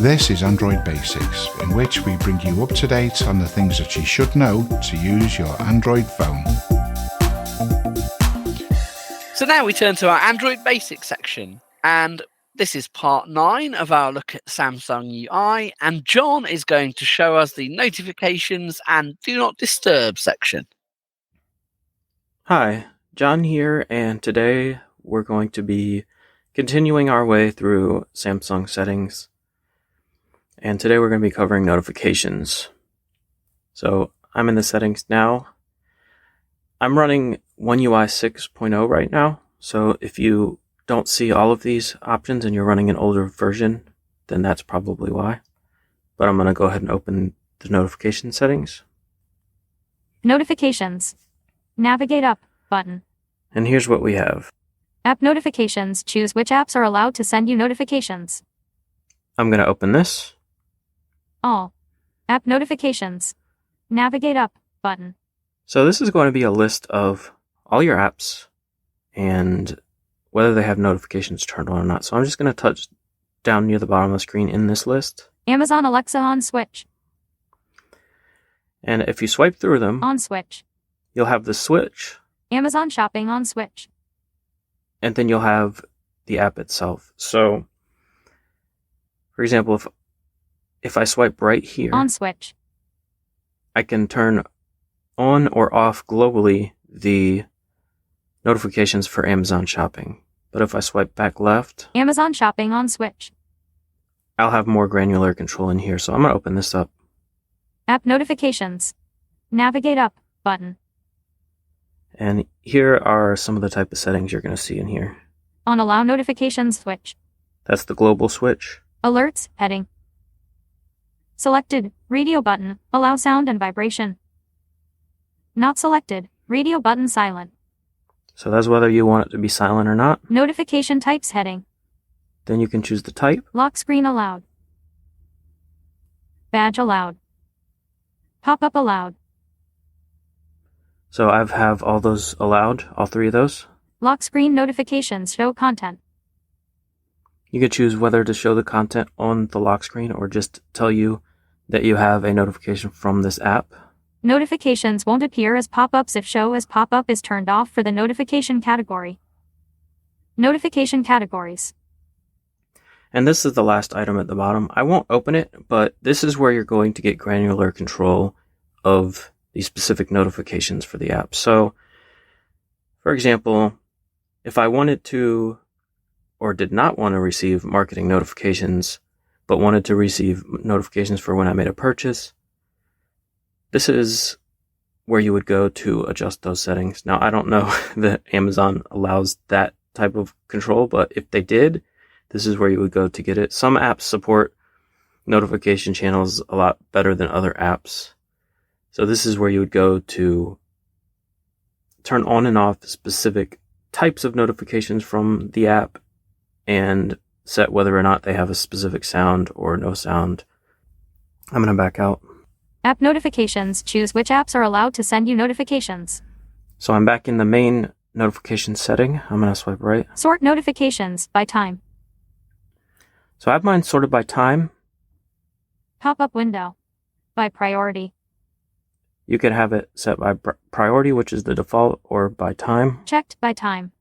This is Android Basics, in which we bring you up to date on the things that you should know to use your Android phone. So now we turn to our Android Basics section, and this is part 9 of our look at Samsung UI, and John is going to show us the notifications and do not disturb section. Hi, John here, and today we're going to be continuing our way through Samsung settings. And today we're going to be covering notifications. So I'm in the settings now. I'm running One UI 6.0 right now. So if you don't see all of these options and you're running an older version, then that's probably why. But I'm going to go ahead and open the notification settings. Notifications. Navigate up button. And here's what we have. App notifications. Choose which apps are allowed to send you notifications. I'm going to open this. All. App notifications. Navigate up button. So this is going to be a list of all your apps and whether they have notifications turned on or not. So I'm just going to touch down near the bottom of the screen in this list. Amazon Alexa on switch. And if you swipe through them, On switch. you'll have the switch, Amazon shopping on switch. and then you'll have the app itself. So, for example, if I swipe right here, On switch. I can turn on or off globally the notifications for Amazon shopping. But if I swipe back left, Amazon shopping on switch. I'll have more granular control in here. So I'm going to open this up. App notifications. Navigate up button. And here are some of the type of settings you're going to see in here. On allow notifications switch. That's the global switch. Alerts heading. Selected. Radio button. Allow sound and vibration. Not selected. Radio button silent. So that's whether you want it to be silent or not. Notification types heading. Then you can choose the type. Lock screen allowed. Badge allowed. Pop-up allowed. So I have all those allowed, all three of those. Lock screen notifications show content. You can choose whether to show the content on the lock screen or just tell you that you have a notification from this app. Notifications won't appear as pop-ups if show as pop-up is turned off for the notification category. Notification categories. And this is the last item at the bottom. I won't open it, but this is where you're going to get granular control of the specific notifications for the app. So, for example, if I wanted to or did not want to receive marketing notifications, but wanted to receive notifications for when I made a purchase, this is where you would go to adjust those settings. Now, I don't know that Amazon allows that type of control, but if they did, this is where you would go to get it. Some apps support notification channels a lot better than other apps. So this is where you would go to turn on and off specific types of notifications from the app and set whether or not they have a specific sound or no sound. I'm going to back out. App notifications. Choose which apps are allowed to send you notifications. So I'm back in the main notification setting. I'm going to swipe right. Sort notifications by time. So I have mine sorted by time. Pop-up window. By priority. You could have it set by priority, which is the default, or by time. Checked by time.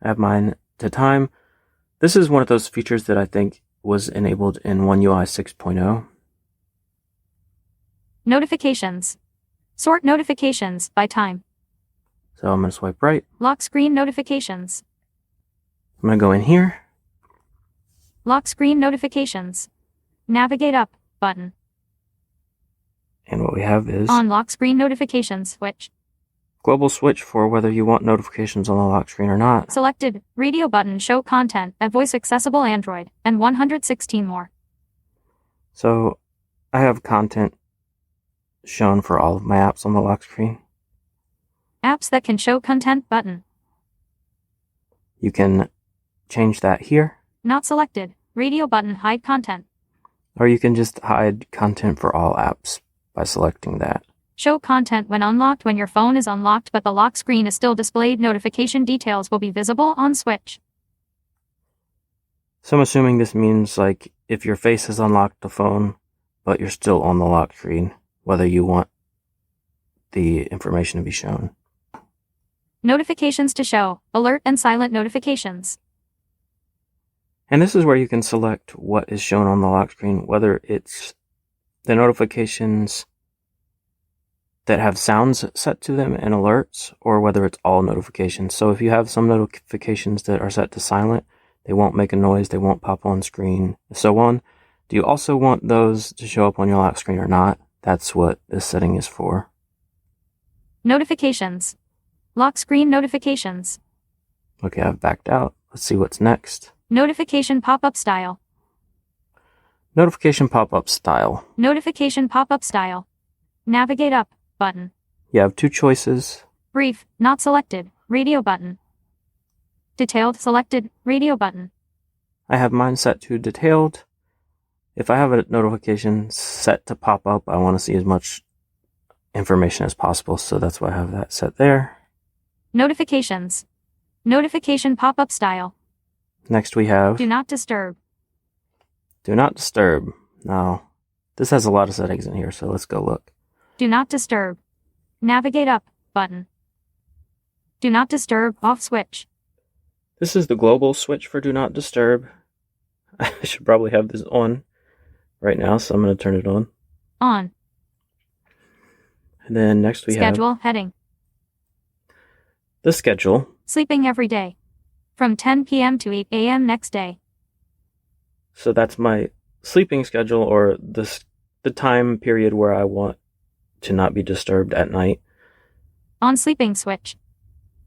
I have mine to time. This is one of those features that I think was enabled in One UI 6.0. Notifications. Sort notifications by time. So I'm going to swipe right. Lock screen notifications. I'm going to go in here. Lock screen notifications. Navigate up button. And what we have is On lock screen notifications switch. global switch for whether you want notifications on the lock screen or not. Selected. Radio button show content at voice accessible Android and 116 more. So I have content shown for all of my apps on the lock screen. Apps that can show content button. You can change that here, Not selected. Radio button hide content. or you can just hide content for all apps by selecting that. Show content when unlocked. When your phone is unlocked but the lock screen is still displayed, notification details will be visible on switch. So I'm assuming this means like if your face has unlocked the phone, but you're still on the lock screen, whether you want the information to be shown. Notifications to show, alert and silent notifications. And this is where you can select what is shown on the lock screen, whether it's the notifications that have sounds set to them and alerts, or whether it's all notifications. So if you have some notifications that are set to silent, they won't make a noise, they won't pop on screen, and so on. Do you also want those to show up on your lock screen or not? That's what this setting is for. Notifications. Lock screen notifications. Okay, I've backed out. Let's see what's next. Notification pop-up style. Notification pop-up style. Notification pop-up style. Navigate up button. You have two choices. Brief, not selected, radio button. Detailed, selected, radio button. I have mine set to detailed. If I have a notification set to pop up, I want to see as much information as possible, so that's why I have that set there. Notifications. Notification pop-up style. Next we have Do not disturb. Do not disturb. Now, this has a lot of settings in here, so let's go look. Do not disturb. Navigate up button. Do not disturb off switch. This is the global switch for Do Not Disturb. I should probably have this on right now, so I'm going to turn it on. On. And then next we have Schedule heading. the schedule. Sleeping every day. From 10 p.m. to 8 a.m. next day. So that's my sleeping schedule, or the time period where I want to not be disturbed at night. On sleeping switch.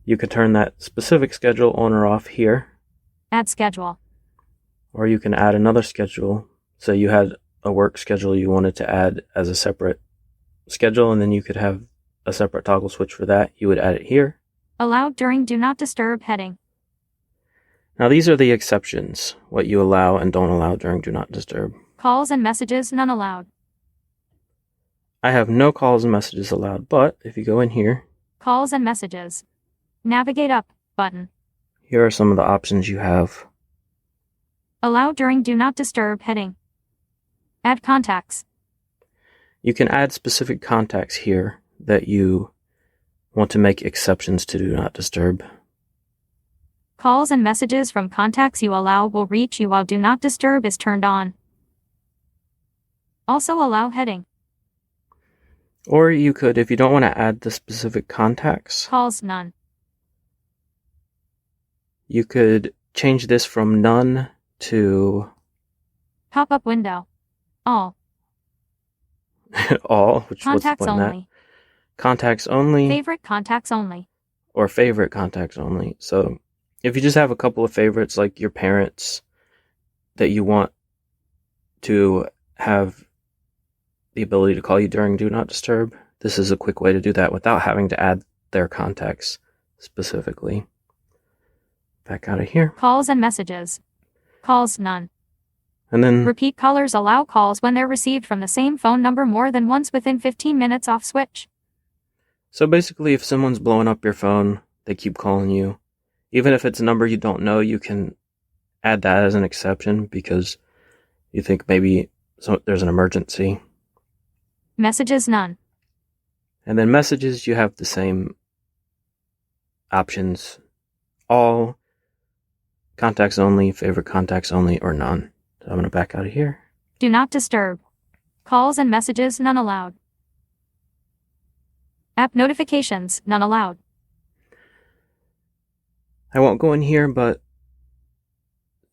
You could turn that specific schedule on or off here, Add schedule. or you can add another schedule. Say you had a work schedule you wanted to add as a separate schedule, and then you could have a separate toggle switch for that. You would add it here. Allowed during Do Not Disturb heading. Now these are the exceptions, what you allow and don't allow during Do Not Disturb. Calls and messages none allowed. I have no calls and messages allowed, but if you go in here, Calls and messages. Navigate up button. here are some of the options you have. Allowed during Do Not Disturb heading. Add contacts. You can add specific contacts here that you want to make exceptions to Do Not Disturb. Calls and messages from contacts you allow will reach you while Do Not Disturb is turned on. Also allow heading. Or you could, if you don't want to add the specific contacts, Calls none. you could change this from none to Pop-up window. All. all, which what's the Contacts point in that? only. Contacts only, Favorite contacts only. or favorite contacts only. So if you just have a couple of favorites, like your parents, that you want to have the ability to call you during Do Not Disturb, this is a quick way to do that without having to add their contacts specifically. Back out of here. Calls and messages. Calls none. And then Repeat callers allow calls when they're received from the same phone number more than once within 15 minutes off switch. so basically, if someone's blowing up your phone, they keep calling you. Even if it's a number you don't know, you can add that as an exception because you think maybe there's an emergency. Messages none. And then messages, you have the same options. All, contacts only, favorite contacts only, or none. So I'm going to back out of here. Do not disturb. Calls and messages none allowed. App notifications none allowed. I won't go in here, but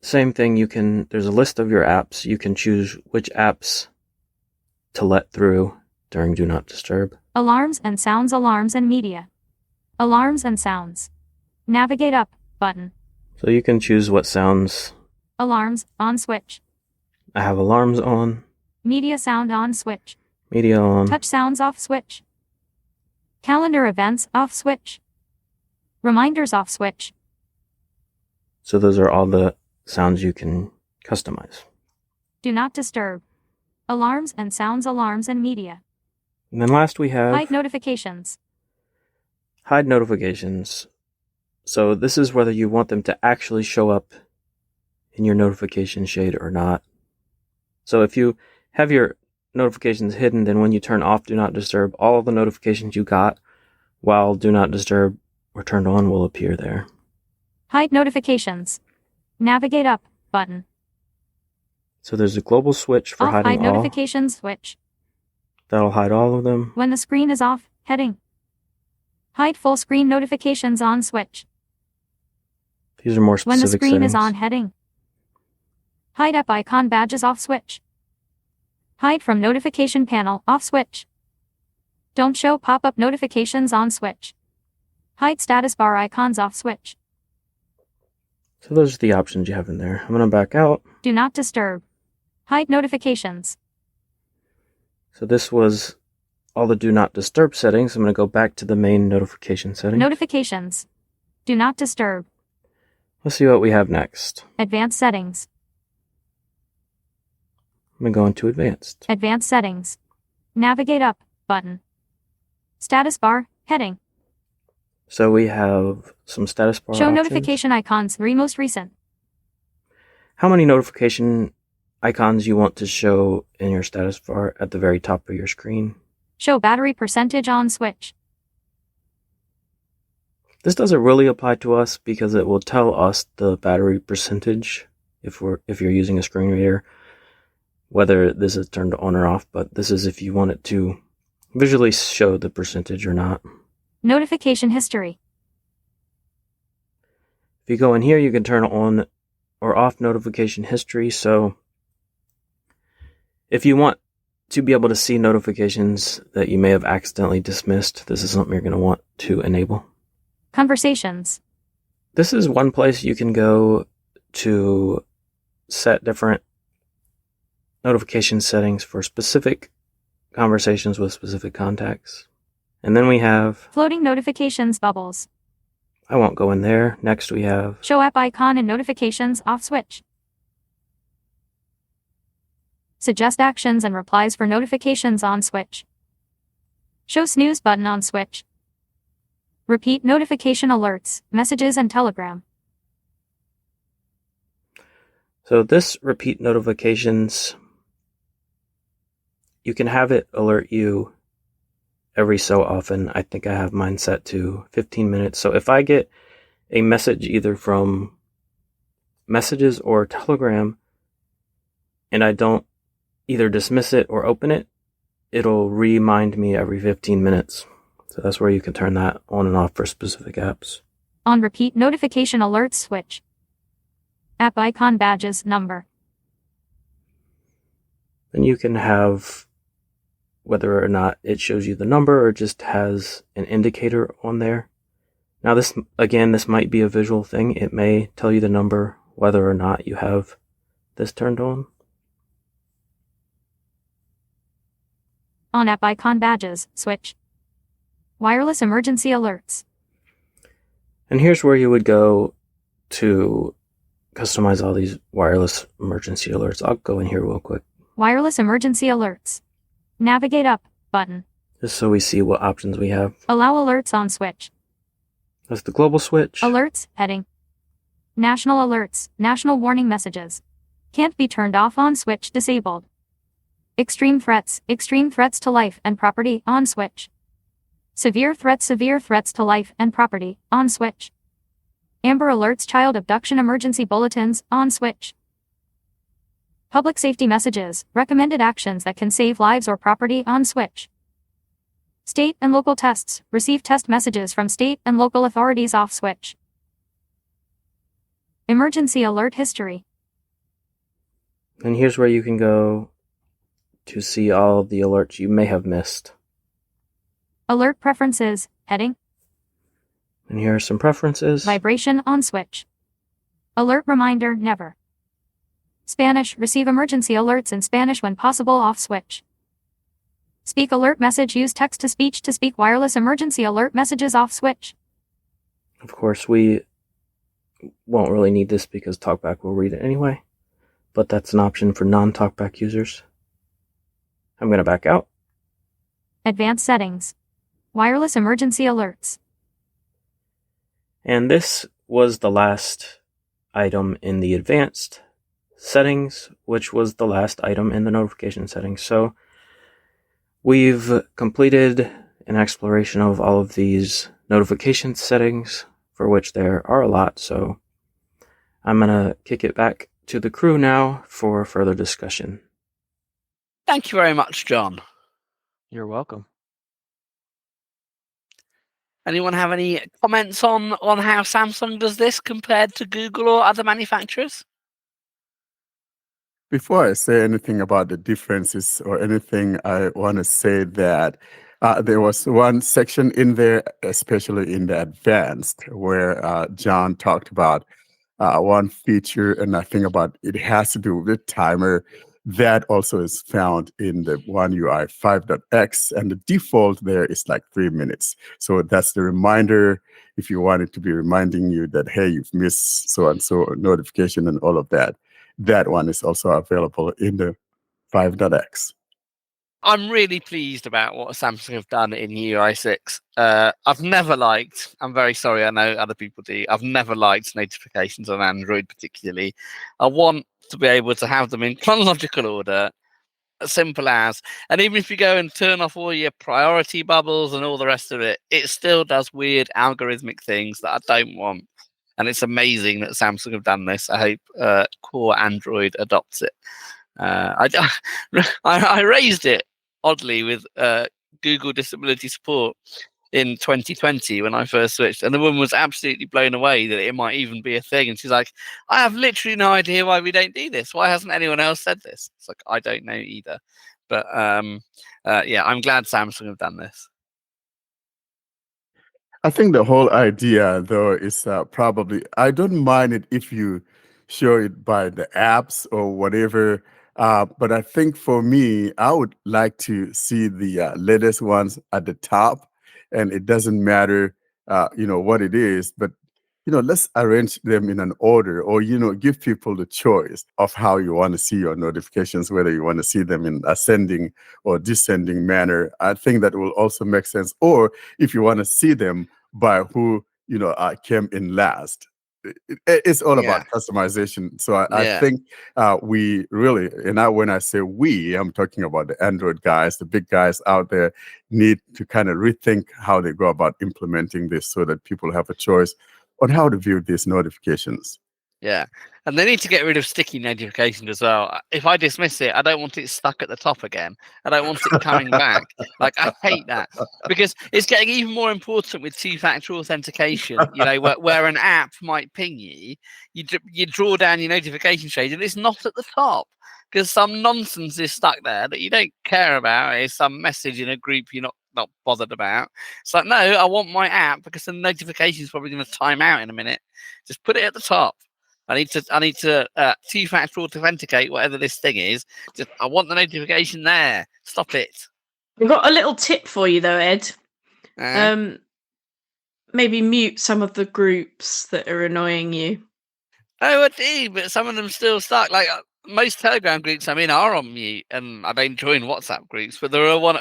same thing, there's a list of your apps. You can choose which apps to let through during Do Not Disturb. Alarms and sounds, alarms and media. Alarms and sounds. Navigate up button. So you can choose what sounds. Alarms on switch. I have alarms on, Media sound on switch. media on. Touch sounds off switch. Calendar events off switch. Reminders off switch. So those are all the sounds you can customize. Do not disturb. Alarms and sounds, alarms and media. And then last we have Hide notifications. hide notifications. So this is whether you want them to actually show up in your notification shade or not. So if you have your notifications hidden, then when you turn off Do Not Disturb, all of the notifications you got while Do Not Disturb were turned on will appear there. Hide notifications. Navigate up button. So there's a global switch for Off hiding hide all. notifications switch. That'll hide all of them. When the screen is off, heading. Hide full screen notifications on switch. These are more When the specific screen settings. is on, heading. Hide app icon badges off switch. Hide from notification panel off switch. Don't show pop-up notifications on switch. Hide status bar icons off switch. So those are the options you have in there. I'm going to back out. Do not disturb. Hide notifications. So this was all the Do Not Disturb settings. I'm going to go back to the main notification setting. Notifications. Do not disturb. Let's see what we have next. Advanced settings. I'm going to go into Advanced. Advanced settings. Navigate up button. Status bar heading. So we have some status bar Show options. notification icons. Most recent. How many notification icons you want to show in your status bar at the very top of your screen. Show battery percentage on switch. This doesn't really apply to us because it will tell us the battery percentage if you're using a screen reader, whether this is turned on or off, but this is if you want it to visually show the percentage or not. Notification history. If you go in here, you can turn on or off notification history. So if you want to be able to see notifications that you may have accidentally dismissed, this is something you're going to want to enable. Conversations. This is one place you can go to set different notification settings for specific conversations with specific contacts. And then we have, Floating notifications bubbles. I won't go in there. Next we have, Show app icon and notifications off switch. Suggest actions and replies for notifications on switch. Show snooze button on switch. Repeat notification alerts, messages and Telegram. so this repeat notifications, you can have it alert you every so often. I think I have mine set to 15 minutes. So if I get a message either from Messages or Telegram and I don't either dismiss it or open it, it'll remind me every 15 minutes. So that's where you can turn that on and off for specific apps. On repeat notification alerts switch. App icon badges number. Then you can have whether or not it shows you the number or just has an indicator on there. Now this might be a visual thing. It may tell you the number whether or not you have this turned on. On app icon badges switch. Wireless emergency alerts. And here's where you would go to customize all these wireless emergency alerts. I'll go in here real quick, Wireless emergency alerts. Navigate up button. just so we see what options we have. Allow alerts on switch. That's the global switch. Alerts heading. National alerts, national warning messages. Can't be turned off on switch disabled. Extreme threats to life and property on switch. Severe threats to life and property on switch. Amber alerts, child abduction emergency bulletins on switch. Public safety messages, recommended actions that can save lives or property on switch. State and local tests, receive test messages from state and local authorities off switch. Emergency alert history. And here's where you can go to see all of the alerts you may have missed. Alert preferences, heading. And here are some preferences. Vibration on switch. Alert reminder never. Spanish, receive emergency alerts in Spanish when possible off switch. Speak alert message, use text to speak wireless emergency alert messages off switch. Of course, we won't really need this because TalkBack will read it anyway, but that's an option for non-TalkBack users. I'm going to back out. Advanced settings. Wireless emergency alerts. And this was the last item in the advanced settings, which was the last item in the notification settings. So we've completed an exploration of all of these notification settings, for which there are a lot. So I'm going to kick it back to the crew now for further discussion. Thank you very much, John. You're welcome. Anyone have any comments on how Samsung does this compared to Google or other manufacturers? Before I say anything about the differences or anything, I want to say that there was one section in there, especially in the advanced, where John talked about one feature, and I think about it has to do with timer. That also is found in the One UI 5.x, and the default there is like 3 minutes. So that's the reminder if you want it to be reminding you that, hey, you've missed so and so notification and all of that. That one is also available in the 5.x. I'm really pleased about what Samsung have done in UI 6. I've never liked, I'm very sorry, I know other people do, I've never liked notifications on Android particularly. I want to be able to have them in chronological order, as simple as, and even if you go and turn off all your priority bubbles and all the rest of it, it still does weird algorithmic things that I don't want. And it's amazing that Samsung have done this. I hope core Android adopts it. I raised it, oddly, with Google Disability Support in 2020 when I first switched, and the woman was absolutely blown away that it might even be a thing. And she's like, I have literally no idea why we don't do this. Why hasn't anyone else said this? It's like, I don't know either. But yeah, I'm glad Samsung have done this. I think the whole idea, though, is probably, I don't mind it if you show it by the apps or whatever. But I think for me, I would like to see the latest ones at the top. And it doesn't matter, what it is, but, let's arrange them in an order, or, give people the choice of how you want to see your notifications, whether you want to see them in ascending or descending manner. I think that will also make sense. Or if you want to see them by who, came in last. It's all about customization. So I think we really, and when I say we, I'm talking about the Android guys, the big guys out there, need to kind of rethink how they go about implementing this so that people have a choice on how to view these notifications. Yeah, and they need to get rid of sticky notifications as well. If I dismiss it, I don't want it stuck at the top again. I don't want it coming back. Like, I hate that, because it's getting even more important with two-factor authentication. Where an app might ping you, you draw down your notification shade, and it's not at the top because some nonsense is stuck there that you don't care about. It's some message in a group you're not bothered about. It's like, no, I want my app because the notification is probably going to time out in a minute. Just put it at the top. I need to two-factor authenticate whatever this thing is. I want the notification there. Stop it. We've got a little tip for you though, Ed. Maybe mute some of the groups that are annoying you. Oh, I do, but some of them still stuck. Like most Telegram groups I'm in are on mute, and I don't join WhatsApp groups. But there are one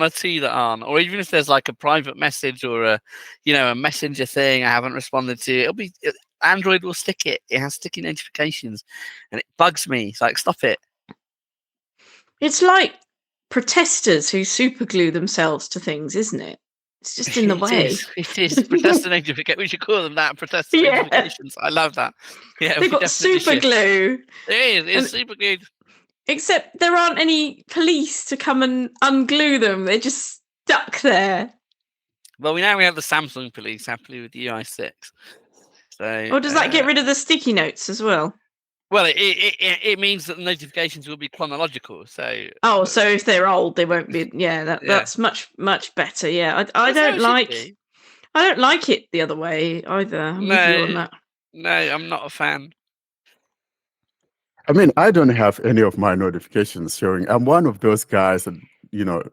or two that aren't. Or even if there's like a private message or a messenger thing I haven't responded to, Android will stick it. It has sticky notifications, and it bugs me. It's like, stop it. It's like protesters who superglue themselves to things, isn't it? It's just in the way. It is. Protester notification. We should call them that. Protester notifications. I love that. Yeah, they've got super glue. It is. It's super glue. Except there aren't any police to come and unglue them. They're just stuck there. Well, we have the Samsung police happily with UI 6. So, or does that get rid of the sticky notes as well? Well, it means that the notifications will be chronological. So so if they're old, they won't be. That's much much better. Yeah, I don't like it the other way either. I'm with you on that. No, I'm not a fan. I mean, I don't have any of my notifications showing. I'm one of those guys that,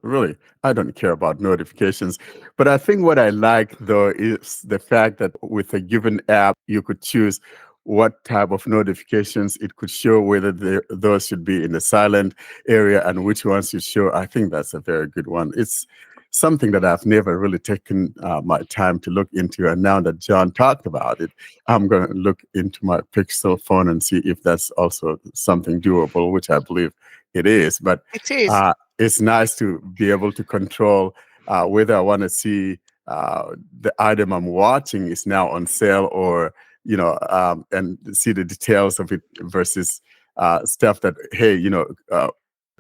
really, I don't care about notifications. But I think what I like, though, is the fact that with a given app, you could choose what type of notifications it could show, whether those should be in the silent area and which ones you show. I think that's a very good one. It's something that I've never really taken my time to look into. And now that John talked about it, I'm going to look into my Pixel phone and see if that's also something doable, which I believe it is. But It is. it's nice to be able to control whether I want to see the item I'm watching is now on sale, or and see the details of it versus stuff that, hey,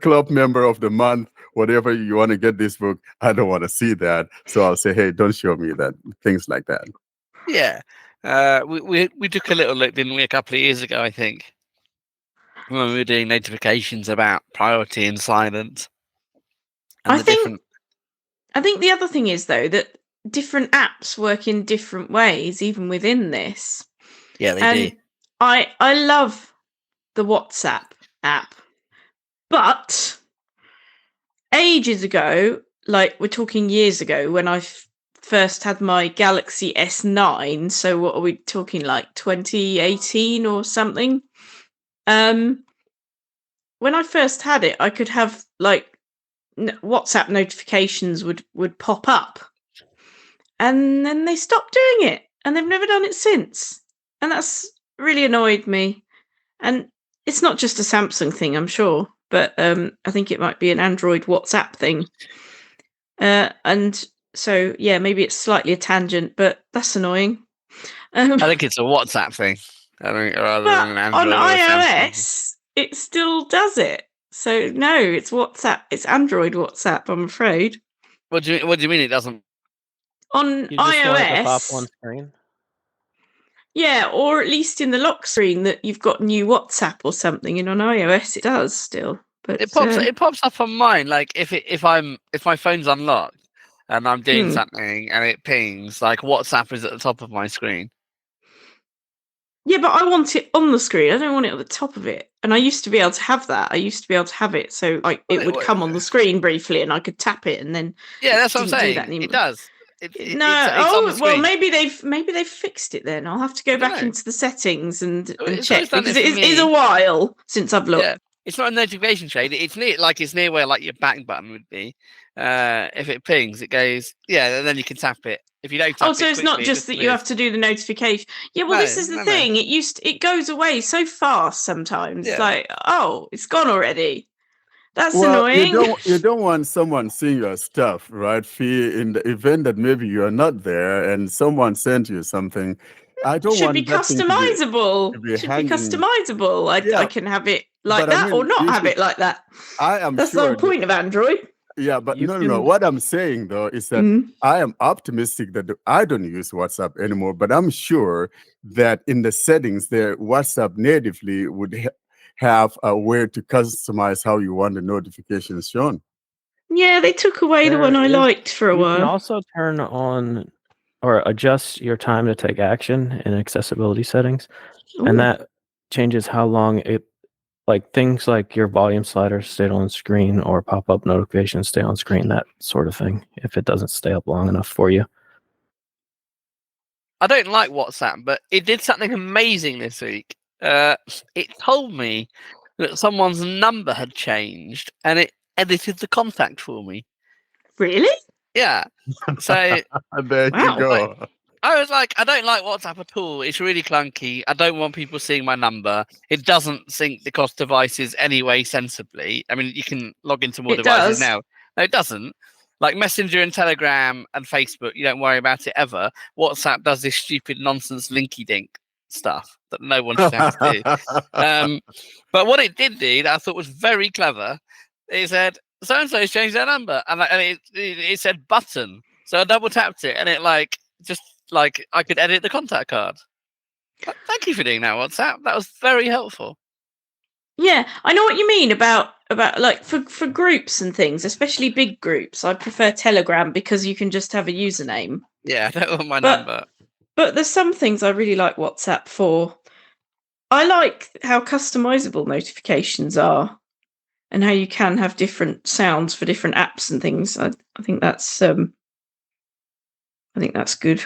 club member of the month, whatever, you want to get this book, I don't want to see that. So I'll say, hey, don't show me that, things like that. Yeah. We took a little look, didn't we, a couple of years ago, I think, when we were doing notifications about priority and silent. And I think the other thing is, though, that different apps work in different ways, even within this. Yeah, they do. I love the WhatsApp app, but ages ago, like we're talking years ago, when I first had my Galaxy S9, so what are we talking, like 2018 or something? When I first had it, I could have like WhatsApp notifications would pop up, and then they stopped doing it, and they've never done it since, and that's really annoyed me. And it's not just a Samsung thing, I'm sure, but I think it might be an Android WhatsApp thing. And so, yeah, maybe it's slightly a tangent, but that's annoying. I think it's a WhatsApp thing. I think rather but than an Android on or a Samsung. iOS, it still does it. So no, it's WhatsApp. It's Android WhatsApp, I'm afraid. What do you mean it doesn't? On You just want it to pop iOS, on screen. yeah, or at least in the lock screen that you've got new WhatsApp or something, and on iOS it does still. But It pops up on mine. Like if my phone's unlocked and I'm doing something and it pings, like WhatsApp is at the top of my screen. yeah, but I want it on the screen. I don't want it at the top of it. And I used to be able to have that. I used to be able to have it so like it would come on the screen briefly, and I could tap it, and then yeah, that's what I'm didn't do saying. that anymore. It does. No, it's on the well, screen. maybe they've fixed it then. I'll have to go back know. into the settings and It's check, always done because it it for is a me. while since I've looked. Yeah, it's not a notification shade. It's near where like your back button would be. If it pings, it goes, yeah, and then you can tap it. If you don't tap Oh, so it it's not quickly, just that you have to do the notification. Yeah, well, this is the No. thing. It goes away so fast sometimes. Yeah. Like, oh, it's gone already. That's Well, annoying. you don't want someone seeing your stuff, right? In the event that maybe you are not there and someone sent you something, I don't Should want be that thing to customizable. be hanging. Customizable. I can have it like but I that or mean, not you have should- it like that. I am That's the sure whole point of Android. Yeah, but You no. can- What I'm saying though is that I am optimistic that I don't use WhatsApp anymore, but I'm sure that in the settings there, WhatsApp natively would have a way to customize how you want the notifications shown. Yeah, they took away the one I liked for a You can while. also turn on or adjust your time to take action in accessibility settings, Ooh. and that changes how long it, like things like your volume sliders stay on screen or pop-up notifications stay on screen, that sort of thing, if it doesn't stay up long enough for you. I don't like WhatsApp, but it did something amazing this week. It told me that someone's number had changed, and it edited the contact for me. Really? Yeah. So There Wow. you go. I was like, I don't like WhatsApp at all. It's really clunky. I don't want people seeing my number. It doesn't sync across devices anyway sensibly. I mean, you can log into more It devices does. now. No, it doesn't. Like Messenger and Telegram and Facebook, you don't worry about it ever. WhatsApp does this stupid nonsense linky dink stuff that no one should have to do. But what it did do that I thought was very clever, it said, so-and-so's changed their number. And it said button. So I double tapped it, and it just I could edit the contact card. Thank you for doing that, WhatsApp. That was very helpful. Yeah, I know what you mean about like for groups and things, especially big groups. I prefer Telegram because you can just have a username. Yeah, I don't want my But- number. But there's some things I really like WhatsApp for. I like how customizable notifications are, and how you can have different sounds for different apps and things. I think that's good.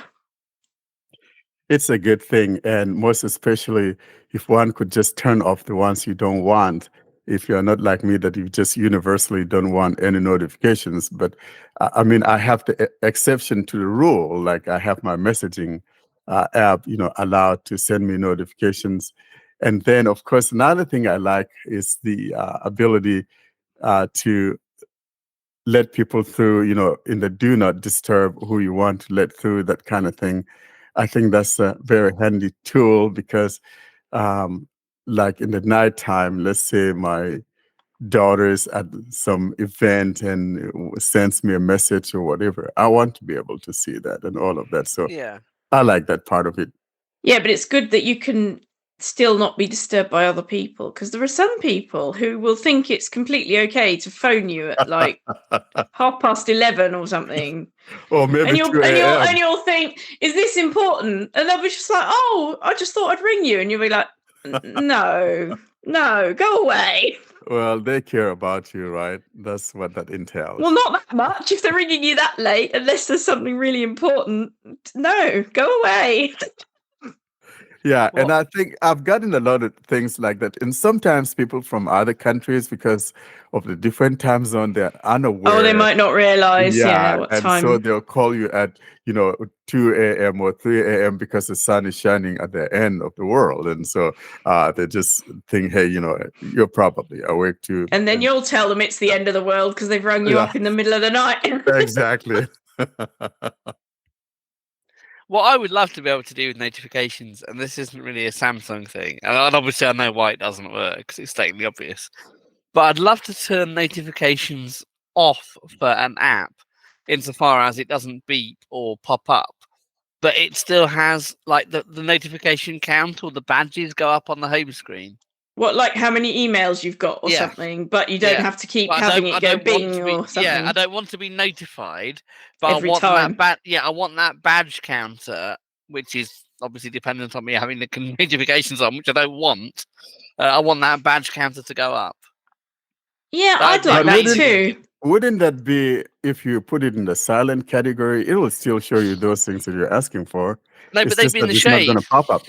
It's a good thing, and most especially if one could just turn off the ones you don't want. if you're not like me, that you just universally don't want any notifications. But I mean, I have the exception to the rule. Like I have my messaging app, allowed to send me notifications. And then, of course, another thing I like is the ability to let people through, in the do not disturb who you want to let through, that kind of thing. I think that's a very handy tool because, like in the nighttime, let's say my daughter's at some event and sends me a message or whatever, I want to be able to see that and all of that. So Yeah. I like that part of it. Yeah, but it's good that you can still not be disturbed by other people, because there are some people who will think it's completely okay to phone you at like 11:30 or something. Or maybe And 2 a.m. and you'll think, is this important? And they'll be just like, oh, I just thought I'd ring you. And you'll be like, no, go away. Well, they care about you, right? That's what that entails. Well, not that much if they're ringing you that late, unless there's something really important. No, go away. Yeah, and Well- I think I've gotten a lot of things like that. And sometimes people from other countries, because of the different time zone, they're unaware. Oh, they might not realise, what and time. so they'll call you at 2 a.m. or 3 a.m. because the sun is shining at the end of the world, and so they just think, hey, you're probably awake too. And then you'll tell them it's the end of the world because they've rung you Yeah. up in the middle of the night. Exactly. What I would love to be able to do with notifications, and this isn't really a Samsung thing, and obviously I know why it doesn't work because it's stating obvious, but I'd love to turn notifications off for an app insofar as it doesn't beep or pop up, but it still has like the notification count or the badges go up on the home screen. What, like how many emails you've got or Yeah. something, but you don't Yeah. have to keep But having I it go don't want bing to be- or something. Yeah, I don't want to be notified, but Every I want time. I want that badge counter, which is obviously dependent on me having the notifications on, which I don't want. I want that badge counter to go up. Yeah, That I'd would be like that amazing. too. Wouldn't that be, if you put it in the silent category, it will still show you those things that you're asking for. No, It's but they've just been in that the it's not shade. going to pop up.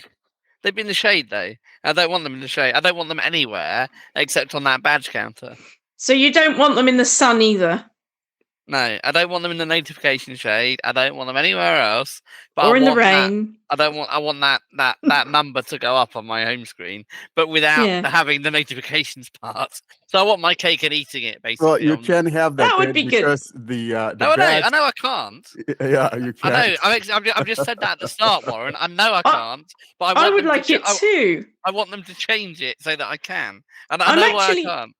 They've been in the shade though. I don't want them in the shade. I don't want them anywhere except on that badge counter. So you don't want them in the sun either, No, I don't want them in the notification shade. I don't want them anywhere else. But or I in the want that. rain. I want that number to go up on my home screen, but without Yeah. having the notifications part. So I want my cake and eating it basically. Well, you on- can have that. That would Ed, be good. because the No, I badge, know I can't. yeah, you I can. know. I've just said that at the start, Warren. I know I can't, but I want I would them like to, it too. I want them to change it so that I can, and I I'm know why I actually- can't.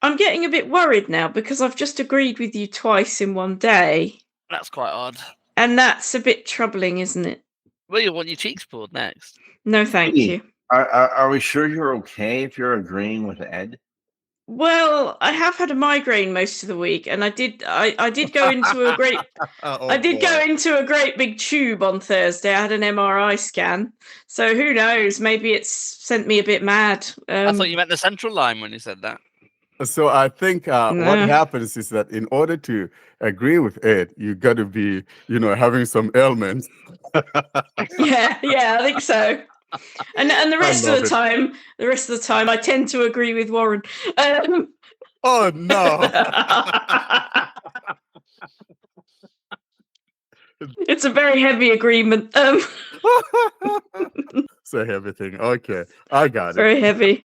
I'm getting a bit worried now because I've just agreed with you twice in one day, That's quite odd. and that's a bit troubling, isn't it? Well, you want your cheeks pulled next. No, thank Hey. you. Are we sure you're okay if you're agreeing with Ed? Well, I have had a migraine most of the week, and I did go into a great Oh, I did boy. go into a great big tube on Thursday. I had an MRI scan, so who knows? Maybe it's sent me a bit mad. I thought you meant the central line when you said that. So I think what No. happens is that in order to agree with Ed, you got to be, having some ailments. Yeah, I think so. And the rest of love the it. time, I tend to agree with Warren. Oh no! It's a very heavy agreement. Say everything. Okay, I got it. Very heavy.